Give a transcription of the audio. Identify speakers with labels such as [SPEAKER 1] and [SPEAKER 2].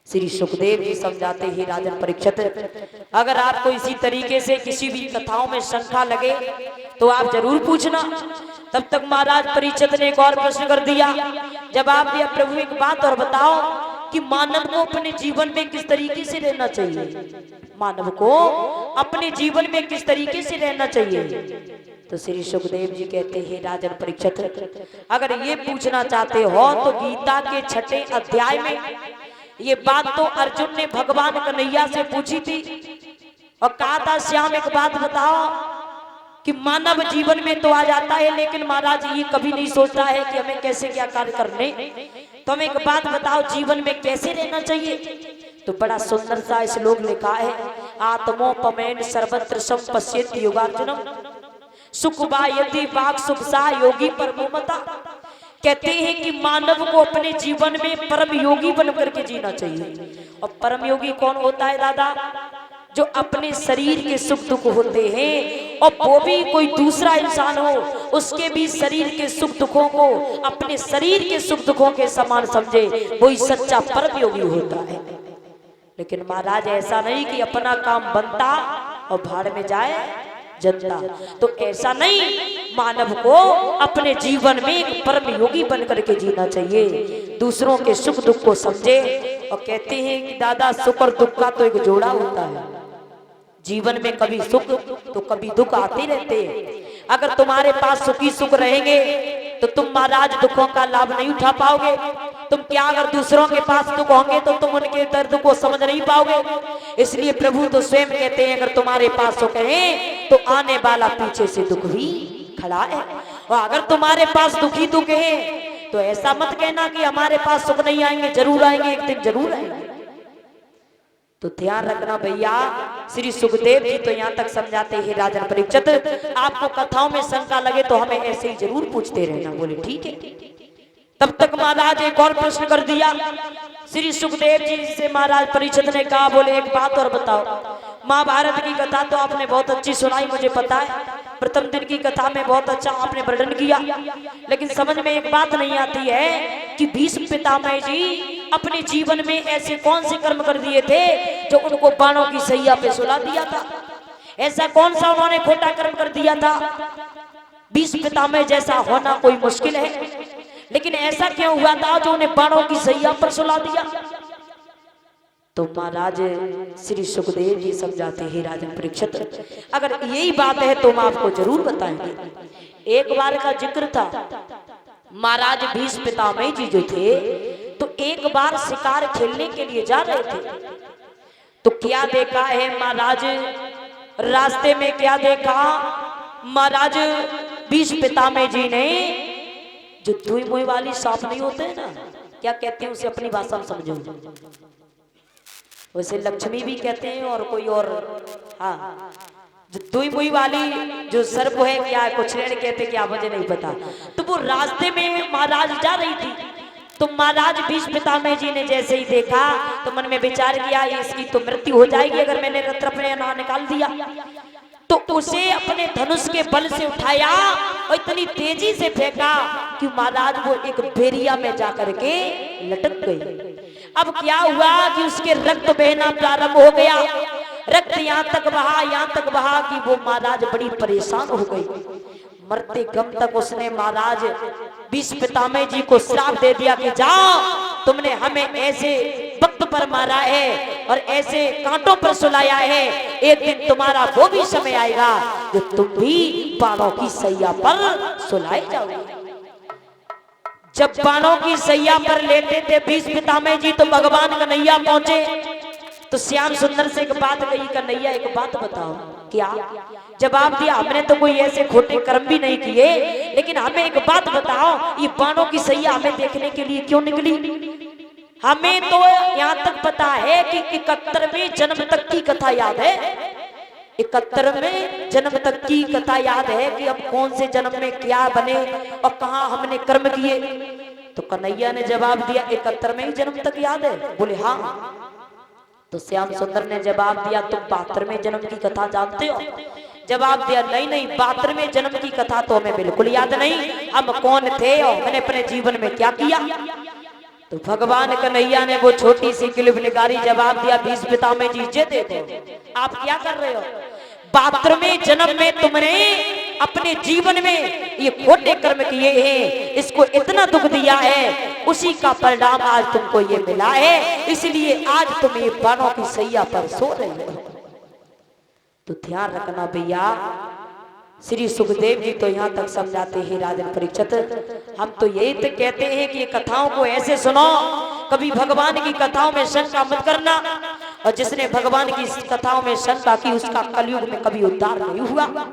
[SPEAKER 1] श्री सुखदेव जी समझाते ही राजन परीक्षित, अगर आपको इसी तरीके से किसी भी कथाओं में शंका लगे तो आप जरूर पूछना। तब तक महाराज परीक्षित ने एक और प्रश्न कर दिया, जवाब दिया, प्रभु एक बात और बताओ कि मानव को अपने जीवन में किस तरीके से रहना चाहिए, मानव को अपने जीवन में किस तरीके से रहना चाहिए। तो श्री सुखदेव जी कहते हैं, राजन परीक्षित अगर ये पूछना चाहते हो तो गीता के 6ठे अध्याय में ये बात तो अर्जुन ने भगवान कन्हैया से पूछी थी और कहा था, श्याम एक बात बताओ कि मानव जीवन में तो आ जाता है लेकिन महाराज ये कभी नहीं सोचता है कि हमें कैसे क्या कार्य करने, तो हमें एक बात बताओ जीवन में कैसे रहना चाहिए। तो बड़ा सुंदर सा श्लोक लिखा है, आत्मोपमेन सर्वत्र संपश्येत योगार्जुनम सुखवायति वाक सुख सा योगी परमोमता। कहते हैं कि मानव को अपने जीवन में परम योगी बनकर के जीना चाहिए। और परम योगी कौन होता है दादा? जो अपने शरीर के सुख दुख होते हैं और वो भी कोई दूसरा इंसान हो उसके भी शरीर के सुख दुखों को अपने शरीर के सुख दुखों के समान समझे, वही सच्चा परम योगी होता है। लेकिन महाराज ऐसा नहीं कि अपना काम बनता और भाड़ में जाए जनता, तो ऐसा नहीं, मानव को अपने जीवन में एक परम योगी बनकर के जीना चाहिए, दूसरों के सुख दुख को समझे। और कहते हैं कि दादा सुख और दुख का तो एक जोड़ा होता है, जीवन में कभी सुख तो कभी दुख आते रहते हैं। अगर तुम्हारे पास सुखी सुख रहेंगे तो तुम महाराज दुखों का लाभ नहीं उठा पाओगे। तुम क्या अगर दूसरों के पास दुख होंगे तो तुम उनके दर्द को समझ नहीं पाओगे। इसलिए प्रभु तो स्वयं कहते हैं, अगर तुम्हारे पास सुख है तो आने वाला पीछे से दुख भी खड़ा है, और अगर तुम्हारे पास दुखी दुख है तो ऐसा मत कहना कि हमारे पास सुख नहीं आएंगे, जरूर आएंगे, एक दिन जरूर आएंगे। तो ध्यान रखना भैया, श्री सुखदेव जी तो यहाँ तक समझाते हैं, राजन परीक्षित आपको कथाओं में शंका लगे तो हमें ऐसे ही जरूर पूछते रहना। बोले ठीक है। तब तक महाराज एक और प्रश्न कर दिया श्री सुखदेव जी से। महाराज परीक्षित ने कहा, बोले एक बात और बताओ, महाभारत की कथा तो आपने बहुत अच्छी सुनाई, मुझे पता है, प्रथम दिन की कथा में बहुत अच्छा आपने वर्णन किया, लेकिन समझ में एक बात नहीं आती है कि भीष्म पितामह जी अपने जीवन में ऐसे कौन से कर्म कर दिए थे जो उनको बाणों की सैया पे सुला दिया था। ऐसा कौन सा उन्होंने खोटा कर्म कर दिया था? भीष्म पितामह जैसा होना कोई मुश्किल है, लेकिन ऐसा क्यों हुआ था जो उन्हें बाणों की सैया पर सुला दिया? तो महाराज श्री सुखदेव जी समझाते हैं, राजन परीक्षित अगर यही बात है तो हम आपको जरूर बताएंगे। एक बार का जिक्र था, महाराज भीष्म पितामह जी जो थे तो एक बार शिकार खेलने के लिए जा रहे थे, तो क्या देखा है महाराज, रास्ते में क्या देखा महाराज भीष्म पितामह जी ने, जो दुई मुई वाली सांप नहीं होते हैं ना, क्या कहते हैं उसे अपनी भाषा में समझो, वैसे लक्ष्मी भी कहते हैं और कोई और, हाँ, जो दुई मुई वाली जो सर्प है, क्या कुछ कहते हैं, क्या मुझे नहीं पता। तो वो रास्ते में महाराज जा रही थी, तो महाराज भीष्म पितामह जी ने जैसे ही देखा तो मन में विचार किया, इसकी तो मृत्यु हो जाएगी अगर मैंने रत्र अपने ना निकाल दिया। तो उसे अपने धनुष के बल से उठाया और इतनी तेजी से फेंका कि महाराज वो एक बेरिया में जाकर के लटक गई। अब क्या हुआ कि उसके रक्त बहना प्रारंभ हो गया, रक्त यहाँ तक बहा कि वो महाराज बड़ी परेशान हो गई। मरते गम तक उसने महाराज भीष्म पितामह जी को श्राप दे दिया कि जाओ, तुमने हमें ऐसे वक्त पर मारा है और ऐसे कांटों पर सुलाया है, एक दिन तुम्हारा वो भी समय आएगा जो तुम भी बाणों की सैया पर सुलाए जाओगे। जब बाणों की सैया पर लेटे थे भीष्म पितामह जी तो भगवान कन्हैया पहुंचे, तो श्याम सुंदर से एक बात कही, कन्हैया एक बात बताओ। क्या? जवाब दिया, हमने तो कोई ऐसे खोटे कर्म भी नहीं किए, लेकिन हमें एक बात बताओ, ये बाणों की सैया हमें देखने के लिए क्यों निकली? हमें तो यहाँ तक पता है कि 71वें जन्म तक की कथा याद है, 71वें जन्म तक की कथा याद है कि अब कौन से जन्म में क्या बने और कहाँ हमने कर्म किए। तो कन्हैया ने जवाब दिया, 71वें जन्म तक याद है? बोले हाँ। तो श्याम सुंदर ने जवाब दिया, तुम 72वें जन्म की कथा जानते हो? जवाब दिया, नहीं नहीं, 72वें जन्म की कथा तो हमें बिल्कुल याद नहीं, हम कौन थे और मैंने अपने जीवन में क्या किया। तो भगवान कन्हैया ने वो छोटी सी क्लिप निकाली, जवाब दिया, भीष पितामह जी जे देखो आप क्या कर रहे हो, 72वें जन्म में तुमने अपने जीवन में ये खोटे कर्म किए हैं, इसको इतना दुख दिया है, उसी का परिणाम आज तुमको ये मिला है, इसलिए आज तुम ये बाणों की सैया पर सो रहे हो। तो ध्यान रखना भैया, श्री सुखदेव जी तो यहाँ तक समझाते हैं राजन परीक्षित, हम तो यही तो कहते हैं कि ये कथाओं को ऐसे सुनो, कभी भगवान की कथाओं में शंका मत करना, और जिसने भगवान की कथाओं में शंका की उसका कलयुग में कभी उद्धार नहीं हुआ।